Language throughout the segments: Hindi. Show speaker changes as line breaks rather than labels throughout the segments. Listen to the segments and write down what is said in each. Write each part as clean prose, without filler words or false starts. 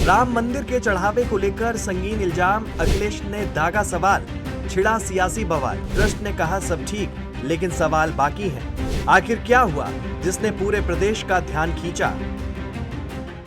राम मंदिर के चढ़ावे को लेकर संगीन इल्जाम, अखिलेश ने दागा सवाल, छिड़ा सियासी बवाल। ट्रस्ट ने कहा सब ठीक, लेकिन सवाल बाकी हैं। आखिर क्या हुआ जिसने पूरे प्रदेश का ध्यान खींचा?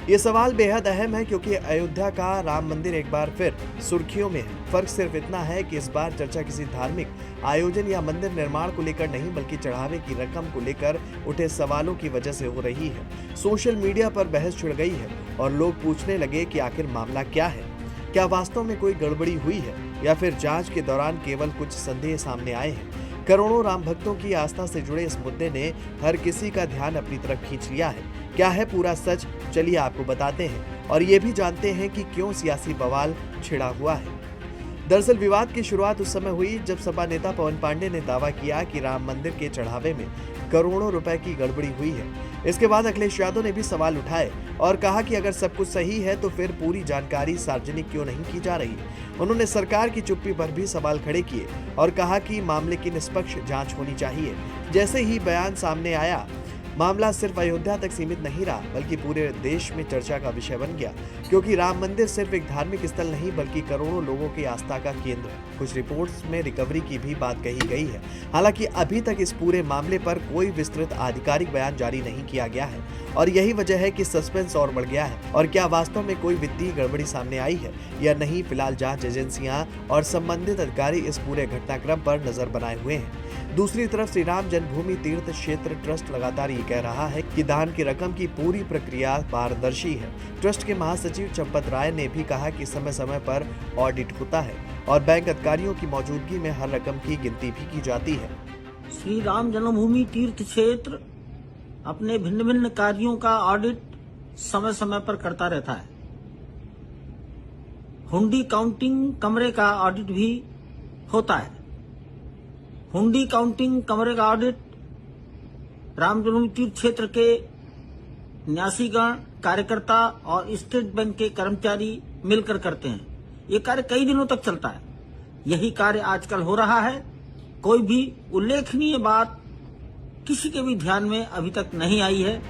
ये सवाल बेहद अहम है क्योंकि अयोध्या का राम मंदिर एक बार फिर सुर्खियों में है। फर्क सिर्फ इतना है कि इस बार चर्चा किसी धार्मिक आयोजन या मंदिर निर्माण को लेकर नहीं, बल्कि चढ़ावे की रकम को लेकर उठे सवालों की वजह से हो रही है। सोशल मीडिया पर बहस छिड़ गई है और लोग पूछने लगे कि आखिर मामला क्या है। क्या वास्तव में कोई गड़बड़ी हुई है या फिर जांच के दौरान केवल कुछ संदेह सामने आए हैं? करोड़ों राम भक्तों की आस्था से जुड़े इस मुद्दे ने हर किसी का ध्यान अपनी तरफ खींच लिया है। क्या है पूरा सच, चलिए आपको बताते हैं और ये भी जानते हैं कि क्यों सियासी बवाल छिड़ा हुआ है। दरअसल विवाद की शुरुआत उस समय हुई जब सपा नेता पवन पांडे ने दावा किया कि राम मंदिर के चढ़ावे में करोड़ों रुपए की गड़बड़ी हुई है। इसके बाद अखिलेश यादव ने भी सवाल उठाए और कहा कि अगर सब कुछ सही है तो फिर पूरी जानकारी सार्वजनिक क्यों नहीं की जा रही। उन्होंने सरकार की चुप्पी पर भी सवाल खड़े किए और कहा कि मामले की निष्पक्ष जांच होनी चाहिए। जैसे ही बयान सामने आया, मामला सिर्फ अयोध्या तक सीमित नहीं रहा, बल्कि पूरे देश में चर्चा का विषय बन गया, क्योंकि राम मंदिर सिर्फ एक धार्मिक स्थल नहीं बल्कि करोड़ों लोगों की आस्था का केंद्र है। कुछ रिपोर्ट्स में रिकवरी की भी बात कही गई है। हालांकि अभी तक इस पूरे मामले पर कोई विस्तृत आधिकारिक बयान जारी नहीं किया गया है और यही वजह है कि सस्पेंस और बढ़ गया है। और क्या वास्तव में कोई वित्तीय गड़बड़ी सामने आई है या नहीं, फिलहाल जांच एजेंसियां और संबंधित अधिकारी इस पूरे घटनाक्रम पर नजर बनाए हुए हैं। दूसरी तरफ श्री राम जन्मभूमि तीर्थ क्षेत्र ट्रस्ट लगातार ये कह रहा है कि दान की रकम की पूरी प्रक्रिया पारदर्शी है। ट्रस्ट के महासचिव चंपत राय ने भी कहा कि समय समय पर ऑडिट होता है और बैंक अधिकारियों की मौजूदगी में हर रकम की गिनती भी की जाती है।
श्री राम जन्मभूमि तीर्थ क्षेत्र अपने भिन्न भिन्न कार्यों का ऑडिट समय समय पर करता रहता है। हुंडी काउंटिंग कमरे का ऑडिट भी होता है। हुंडी काउंटिंग कमरे का ऑडिट राम जन्मभूमि तीर्थ क्षेत्र के न्यासीगण, कार्यकर्ता और स्टेट बैंक के कर्मचारी मिलकर करते हैं। ये कार्य कई दिनों तक चलता है। यही कार्य आजकल हो रहा है। कोई भी उल्लेखनीय बात किसी के भी ध्यान में अभी तक नहीं आई है।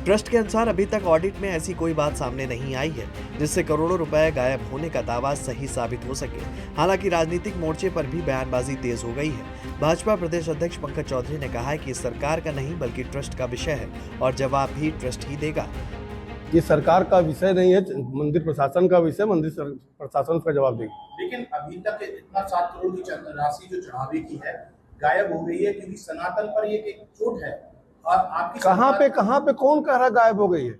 ट्रस्ट के अनुसार अभी तक ऑडिट में ऐसी कोई बात सामने नहीं आई है जिससे करोड़ों रुपए गायब होने का दावा सही साबित हो सके। हालांकि राजनीतिक मोर्चे पर भी बयानबाजी तेज हो गई है। भाजपा प्रदेश अध्यक्ष पंकज चौधरी ने कहा है कि सरकार का नहीं बल्कि ट्रस्ट का विषय है और जवाब भी ट्रस्ट ही देगा।
ये सरकार का विषय नहीं है, मंदिर प्रशासन का विषय, मंदिर प्रशासन उसका जवाब देगा।
लेकिन अभी तक इतना 7 करोड़ की राशि जो चढ़ावे की है गायब हो गई है, क्योंकि सनातन पर ये एक चोट है। और आपकी
कहाँ पे कौन कह रहा गायब हो गई है?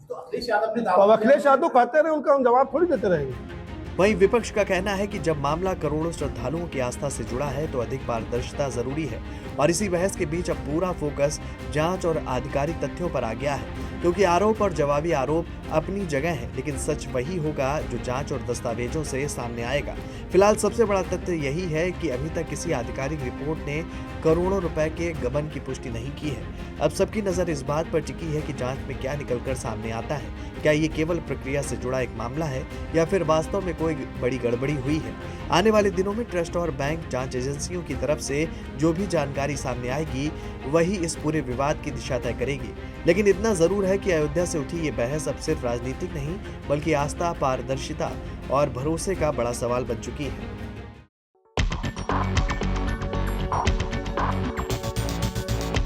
तो अखिलेश यादव ने
तो अखिलेश यादव कहते रहे, उनका हम जवाब थोड़ी देते रहेंगे।
वहीं विपक्ष का कहना है कि जब मामला करोड़ों श्रद्धालुओं की आस्था से जुड़ा है तो अधिक पारदर्शिता जरूरी है और इसी बहस के बीच अब पूरा फोकस जांच और आधिकारिक तथ्यों पर आ गया है, क्योंकि आरोप और जवाबी आरोप अपनी जगह है, लेकिन सच वही होगा जो जांच और दस्तावेजों से सामने आएगा। फिलहाल सबसे बड़ा तथ्य यही है कि अभी तक किसी आधिकारिक रिपोर्ट ने करोड़ों रुपए के गबन की पुष्टि नहीं की है। अब सबकी नजर इस बात पर टिकी है कि जांच में क्या निकलकर सामने आता है। क्या ये केवल प्रक्रिया से जुड़ा एक मामला है या फिर वास्तव में कोई बड़ी गड़बड़ी हुई है? आने वाले दिनों में ट्रस्ट और बैंक जांच एजेंसियों की तरफ से जो भी जानकारी सामने आएगी वही इस पूरे विवाद की दिशा तय करेगी। लेकिन इतना जरूर है कि अयोध्या से उठी ये बहस अब सिर्फ राजनीतिक नहीं बल्कि आस्था, पारदर्शिता और भरोसे का बड़ा सवाल बन चुकी है।